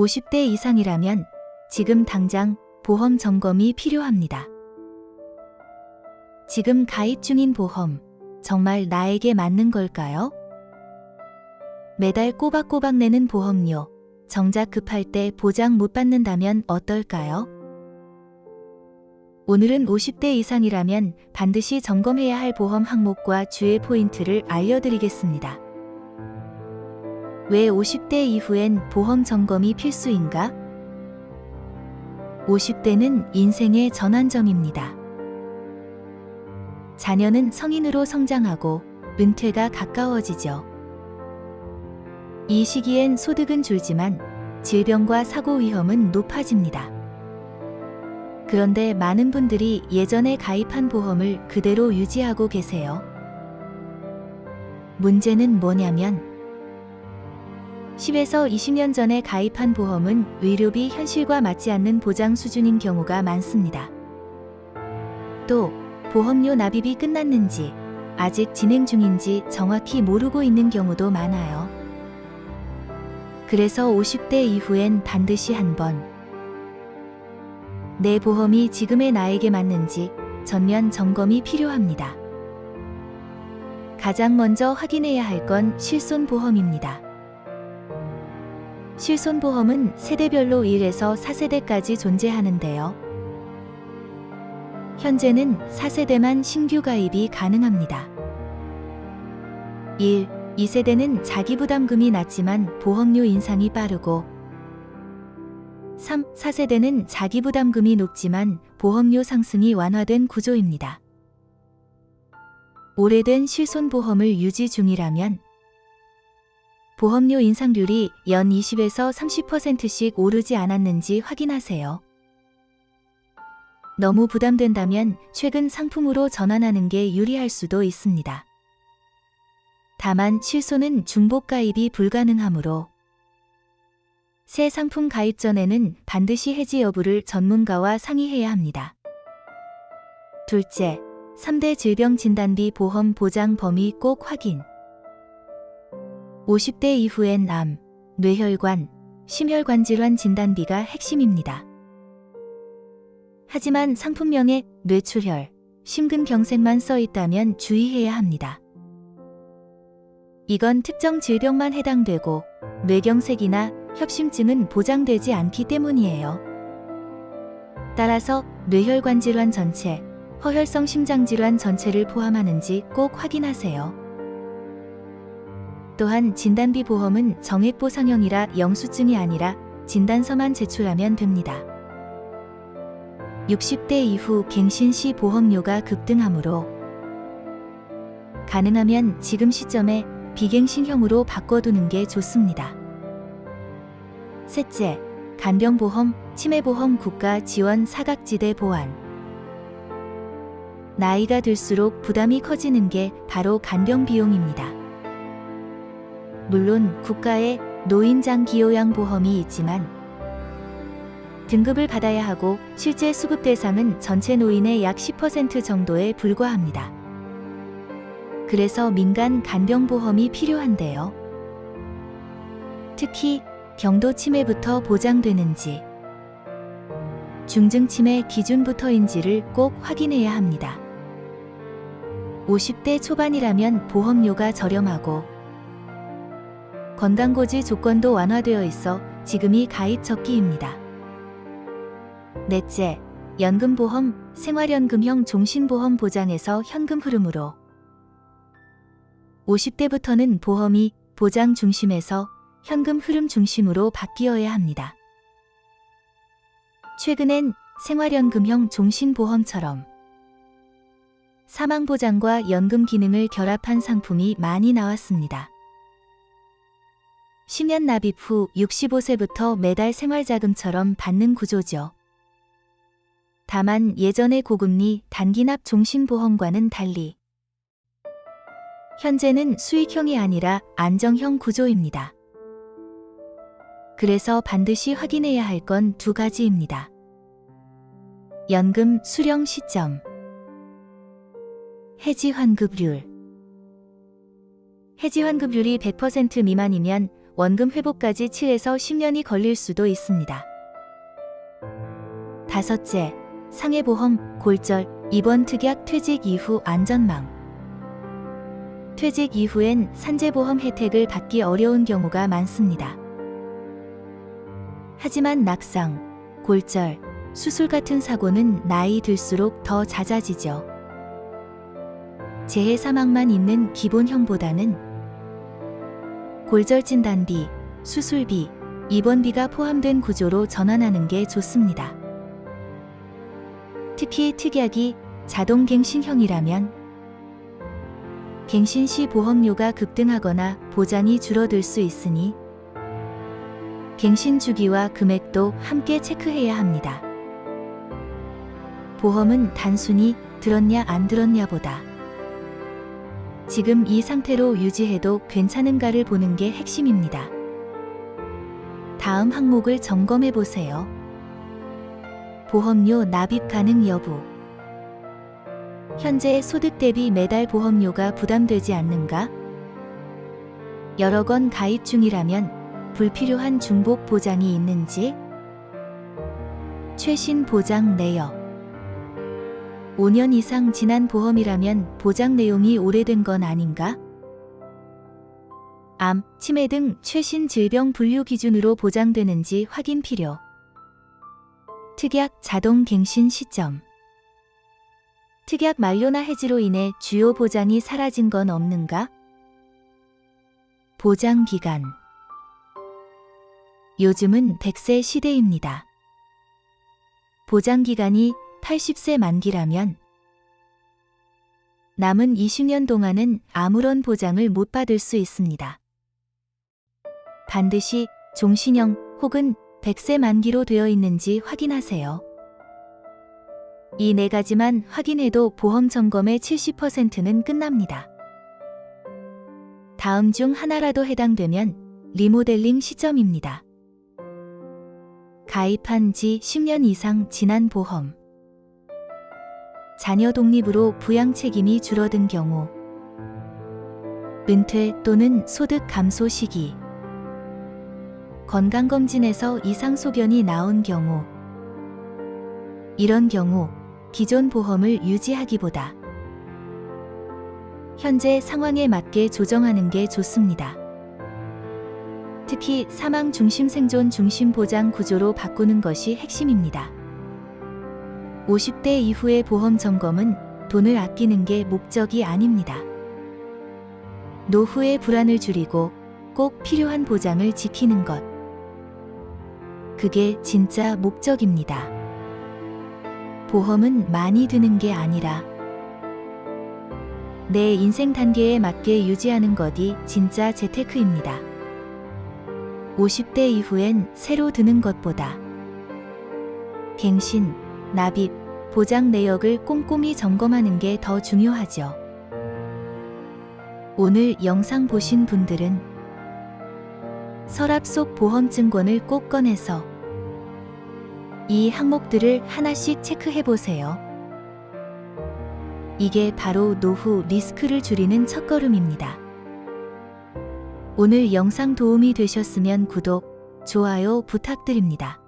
50대 이상이라면 지금 당장 보험 점검이 필요합니다. 지금 가입 중인 보험, 정말 나에게 맞는 걸까요? 매달 꼬박꼬박 내는 보험료, 정작 급할 때 보장 못 받는다면 어떨까요? 오늘은 50대 이상이라면 반드시 점검해야 할 보험 항목과 주의 포인트를 알려드리겠습니다. 왜 50대 이후엔 보험 점검이 필수인가? 50대는 인생의 전환점입니다. 자녀는 성인으로 성장하고 은퇴가 가까워지죠. 이 시기엔 소득은 줄지만 질병과 사고 위험은 높아집니다. 그런데 많은 분들이 예전에 가입한 보험을 그대로 유지하고 계세요. 문제는 뭐냐면 10에서 20년 전에 가입한 보험은 의료비 현실과 맞지 않는 보장 수준인 경우가 많습니다. 또 보험료 납입이 끝났는지 아직 진행 중인지 정확히 모르고 있는 경우도 많아요. 그래서 50대 이후엔 반드시 한번 내 보험이 지금의 나에게 맞는지 전면 점검이 필요합니다. 가장 먼저 확인해야 할 건 실손보험입니다. 실손보험은 세대별로 1에서 4세대까지 존재하는데요. 현재는 4세대만 신규 가입이 가능합니다. 1, 2세대는 자기부담금이 낮지만 보험료 인상이 빠르고 3, 4세대는 자기부담금이 높지만 보험료 상승이 완화된 구조입니다. 오래된 실손보험을 유지 중이라면 보험료 인상률이 연 20에서 30%씩 오르지 않았는지 확인하세요. 너무 부담된다면 최근 상품으로 전환하는 게 유리할 수도 있습니다. 다만 실손은 중복 가입이 불가능하므로 새 상품 가입 전에는 반드시 해지 여부를 전문가와 상의해야 합니다. 둘째, 3대 질병진단비 보험 보장 범위 꼭 확인. 50대 이후엔 암, 뇌혈관, 심혈관 질환 진단비가 핵심입니다. 하지만 상품명에 뇌출혈, 심근경색만 써 있다면 주의해야 합니다. 이건 특정 질병만 해당되고 뇌경색이나 협심증은 보장되지 않기 때문이에요. 따라서 뇌혈관 질환 전체, 허혈성 심장질환 전체를 포함하는지 꼭 확인하세요. 또한 진단비 보험은 정액보상형이라 영수증이 아니라 진단서만 제출하면 됩니다. 60대 이후 갱신 시 보험료가 급등하므로 가능하면 지금 시점에 비갱신형으로 바꿔두는 게 좋습니다. 셋째, 간병보험, 치매보험 국가 지원 사각지대 보완. 나이가 들수록 부담이 커지는 게 바로 간병 비용입니다. 물론 국가의 노인장기요양보험이 있지만 등급을 받아야 하고 실제 수급 대상은 전체 노인의 약 10% 정도에 불과합니다. 그래서 민간 간병보험이 필요한데요. 특히 경도 치매부터 보장되는지, 중증 치매 기준부터인지를 꼭 확인해야 합니다. 50대 초반이라면 보험료가 저렴하고 건강고지 조건도 완화되어 있어 지금이 가입 적기입니다. 넷째, 연금보험, 생활연금형 종신보험 보장에서 현금 흐름으로 50대부터는 보험이 보장 중심에서 현금 흐름 중심으로 바뀌어야 합니다. 최근엔 생활연금형 종신보험처럼 사망보장과 연금 기능을 결합한 상품이 많이 나왔습니다. 10년 납입 후 65세부터 매달 생활자금처럼 받는 구조죠. 다만 예전의 고금리 단기납 종신보험과는 달리 현재는 수익형이 아니라 안정형 구조입니다. 그래서 반드시 확인해야 할 건 두 가지입니다. 연금 수령 시점, 해지 환급률. 해지 환급률이 100% 미만이면 원금 회복까지 7에서 10년이 걸릴 수도 있습니다. 다섯째, 상해보험, 골절, 입원 특약 퇴직 이후 안전망. 퇴직 이후엔 산재보험 혜택을 받기 어려운 경우가 많습니다. 하지만 낙상, 골절, 수술 같은 사고는 나이 들수록 더 잦아지죠. 재해 사망만 있는 기본형보다는 골절 진단비, 수술비, 입원비가 포함된 구조로 전환하는 게 좋습니다. 특히 특약이 자동갱신형이라면 갱신 시 보험료가 급등하거나 보장이 줄어들 수 있으니 갱신 주기와 금액도 함께 체크해야 합니다. 보험은 단순히 들었냐 안 들었냐보다 지금 이 상태로 유지해도 괜찮은가를 보는 게 핵심입니다. 다음 항목을 점검해 보세요. 보험료 납입 가능 여부. 현재 소득 대비 매달 보험료가 부담되지 않는가? 여러 건 가입 중이라면 불필요한 중복 보장이 있는지? 최신 보장 내역. 5년 이상 지난 보험이라면 보장 내용이 오래된 건 아닌가? 암, 치매 등 최신 질병 분류 기준으로 보장되는지 확인 필요. 특약 자동 갱신 시점. 특약 만료나 해지로 인해 주요 보장이 사라진 건 없는가? 보장 기간. 요즘은 100세 시대입니다. 보장 기간이 80세 만기라면 남은 20년 동안은 아무런 보장을 못 받을 수 있습니다. 반드시 종신형 혹은 100세 만기로 되어 있는지 확인하세요. 이 네 가지만 확인해도 보험 점검의 70%는 끝납니다. 다음 중 하나라도 해당되면 리모델링 시점입니다. 가입한 지 10년 이상 지난 보험. 자녀 독립으로 부양 책임이 줄어든 경우. 은퇴 또는 소득 감소 시기. 건강검진에서 이상 소견이 나온 경우. 이런 경우 기존 보험을 유지하기보다 현재 상황에 맞게 조정하는 게 좋습니다. 특히 사망 중심 생존 중심 보장 구조로 바꾸는 것이 핵심입니다. 50대 이후의 보험 점검은 돈을 아끼는 게 목적이 아닙니다. 노후의 불안을 줄이고 꼭 필요한 보장을 지키는 것. 그게 진짜 목적입니다. 보험은 많이 드는 게 아니라 내 인생 단계에 맞게 유지하는 것이 진짜 재테크입니다. 50대 이후엔 새로 드는 것보다 갱신, 납입, 보장 내역을 꼼꼼히 점검하는 게 더 중요하죠. 오늘 영상 보신 분들은 서랍 속 보험증권을 꼭 꺼내서 이 항목들을 하나씩 체크해 보세요. 이게 바로 노후 리스크를 줄이는 첫걸음입니다. 오늘 영상 도움이 되셨으면 구독, 좋아요 부탁드립니다.